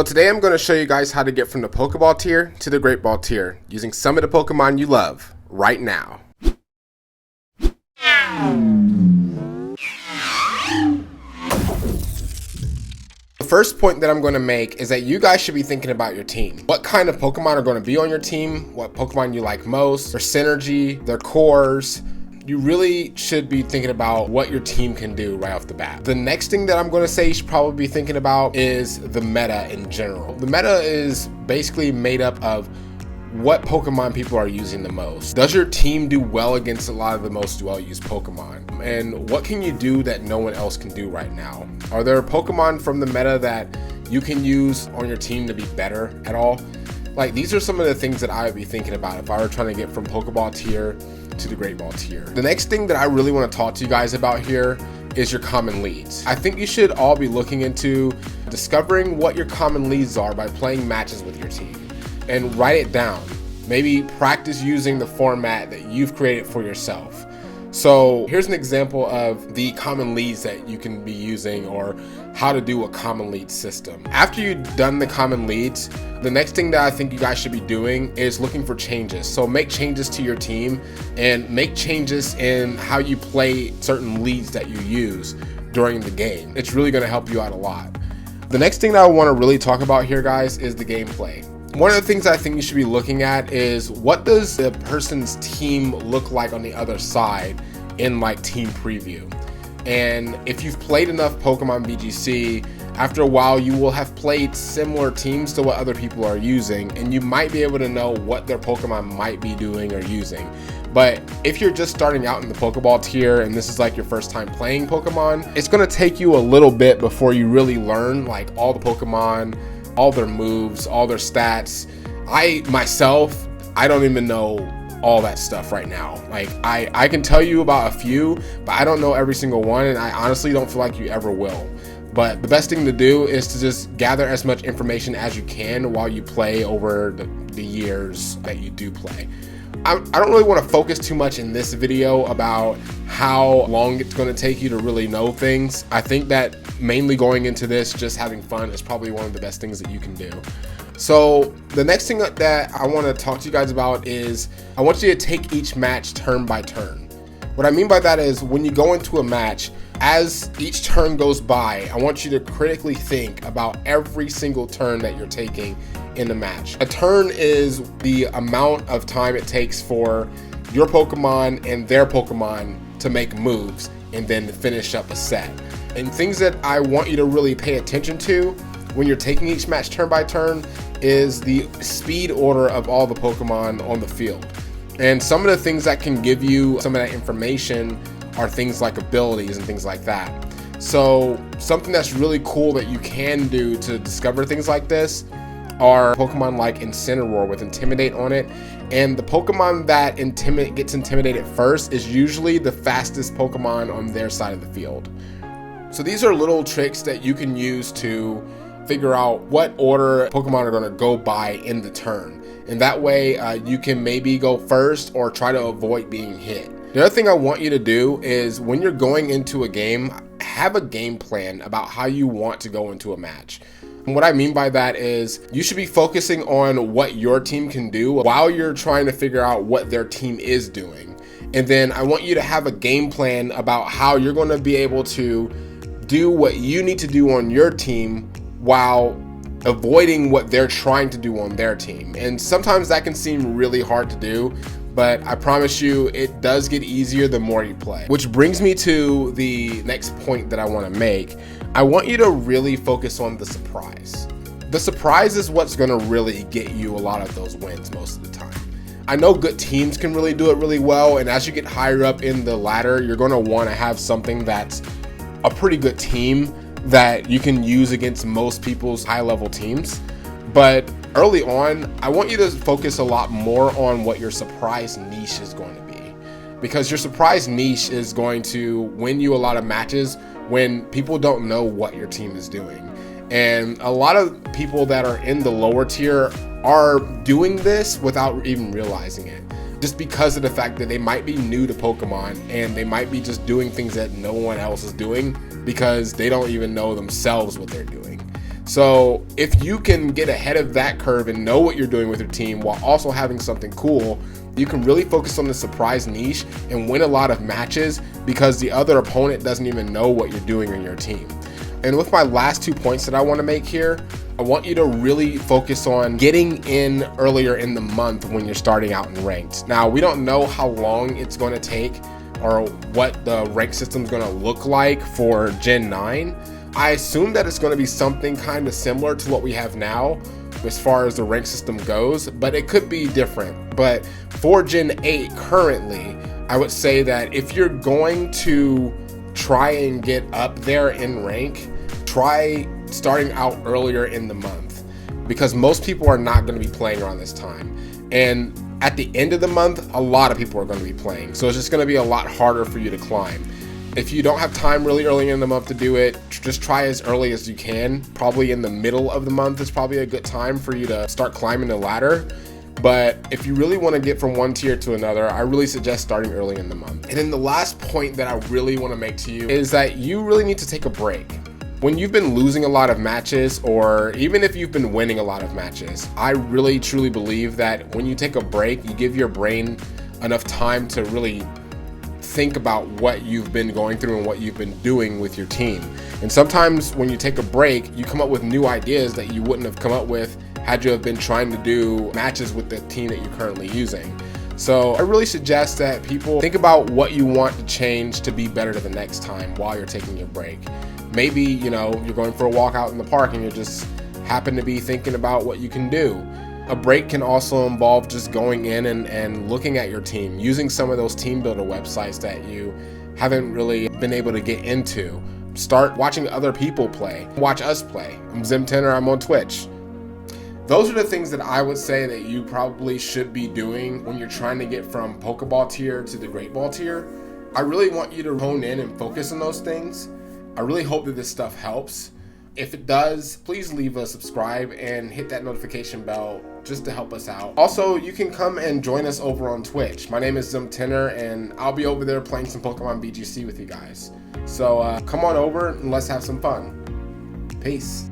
So today I'm going to show you guys how to get from the Poké Ball tier to the Great Ball tier using some of the Pokemon you love right now. The first point that I'm going to make is that you guys should be thinking about your team. What kind of Pokemon are going to be on your team? What Pokemon you like most? Their synergy, their cores. You really should be thinking about what your team can do right off the bat. The next thing that I'm going to say you should probably be thinking about is the meta in general. The meta is basically made up of what Pokemon people are using the most. Does your team do well against a lot of the most well-used Pokemon? And what can you do that no one else can do right now? Are there Pokemon from the meta that you can use on your team to be better at all? Like, these are some of the things that I would be thinking about if I were trying to get from Pokeball tier to the Great Ball tier. The next thing that I really want to talk to you guys about here is your common leads. I think you should all be looking into discovering what your common leads are by playing matches with your team and write it down. Maybe practice using the format that you've created for yourself. So here's an example of the common leads that you can be using, or how to do a common lead system. After you've done the common leads, the next thing that I think you guys should be doing is looking for changes. So make changes to your team and make changes in how you play certain leads that you use during the game. It's really going to help you out a lot. The next thing that I want to really talk about here, guys, is the gameplay. One of the things I think you should be looking at is, what does the person's team look like on the other side in like team preview? And if you've played enough Pokemon VGC, after a while you will have played similar teams to what other people are using, and you might be able to know what their Pokemon might be doing or using. But if you're just starting out in the Pokeball tier and this is like your first time playing Pokemon, it's going to take you a little bit before you really learn like all the Pokemon, all their moves, all their stats. I don't even know all that stuff right now. Like, I can tell you about a few, but I don't know every single one, and I honestly don't feel like you ever will. But the best thing to do is to just gather as much information as you can while you play over the years that you do play. I don't really want to focus too much in this video about how long it's going to take you to really know things. I think that mainly going into this, just having fun, is probably one of the best things that you can do. So the next thing that I want to talk to you guys about is, I want you to take each match turn by turn. What I mean by that is, when you go into a match, as each turn goes by, I want you to critically think about every single turn that you're taking in the match. A turn is the amount of time it takes for your Pokemon and their Pokemon to make moves and then to finish up a set. And things that I want you to really pay attention to when you're taking each match turn by turn is the speed order of all the Pokemon on the field. And some of the things that can give you some of that information are things like abilities and things like that. So something that's really cool that you can do to discover things like this are Pokemon like Incineroar with Intimidate on it. And the Pokemon that gets intimidated first is usually the fastest Pokemon on their side of the field. So these are little tricks that you can use to figure out what order Pokemon are going to go by in the turn. And that way you can maybe go first or try to avoid being hit. The other thing I want you to do is, when you're going into a game, have a game plan about how you want to go into a match. And what I mean by that is, you should be focusing on what your team can do while you're trying to figure out what their team is doing. And then I want you to have a game plan about how you're going to be able to do what you need to do on your team while avoiding what they're trying to do on their team. And sometimes that can seem really hard to do, but I promise you it does get easier the more you play. Which brings me to the next point that I want to make. I want you to really focus on the surprise. The surprise is what's going to really get you a lot of those wins most of the time. I know good teams can really do it really well, and as you get higher up in the ladder, you're going to want to have something that's a pretty good team that you can use against most people's high-level teams. But early on, I want you to focus a lot more on what your surprise niche is going to be, because your surprise niche is going to win you a lot of matches when people don't know what your team is doing. And a lot of people that are in the lower tier are doing this without even realizing it, just because of the fact that they might be new to Pokemon and they might be just doing things that no one else is doing because they don't even know themselves what they're doing. So if you can get ahead of that curve and know what you're doing with your team while also having something cool, you can really focus on the surprise niche and win a lot of matches because the other opponent doesn't even know what you're doing in your team. And with my last 2 points that I want to make here, I want you to really focus on getting in earlier in the month when you're starting out in ranked. Now, we don't know how long it's going to take or what the rank system is going to look like for Gen 9. I assume that it's going to be something kind of similar to what we have now as far as the rank system goes, but it could be different. But for Gen 8 currently, I would say that if you're going to try and get up there in rank, try starting out earlier in the month, because most people are not going to be playing around this time. And at the end of the month, a lot of people are going to be playing. So it's just going to be a lot harder for you to climb. If you don't have time really early in the month to do it, just try as early as you can. Probably in the middle of the month is probably a good time for you to start climbing the ladder. But if you really want to get from one tier to another, I really suggest starting early in the month. And then the last point that I really want to make to you is that you really need to take a break. When you've been losing a lot of matches, or even if you've been winning a lot of matches, I really truly believe that when you take a break, you give your brain enough time to really think about what you've been going through and what you've been doing with your team. And sometimes when you take a break, you come up with new ideas that you wouldn't have come up with had you have been trying to do matches with the team that you're currently using. So I really suggest that people think about what you want to change to be better the next time while you're taking your break. Maybe, you know, you're going for a walk out in the park and you just happen to be thinking about what you can do. A break can also involve just going in and looking at your team, using some of those team builder websites that you haven't really been able to get into. Start watching other people play. Watch us play. I'm ZemTennar, I'm on Twitch. Those are the things that I would say that you probably should be doing when you're trying to get from Poké Ball tier to the Great Ball tier. I really want you to hone in and focus on those things. I really hope that this stuff helps. If it does, please leave a subscribe and hit that notification bell just to help us out. Also, you can come and join us over on Twitch. My name is ZemTennar and I'll be over there playing some Pokemon VGC with you guys. So come on over and let's have some fun. Peace.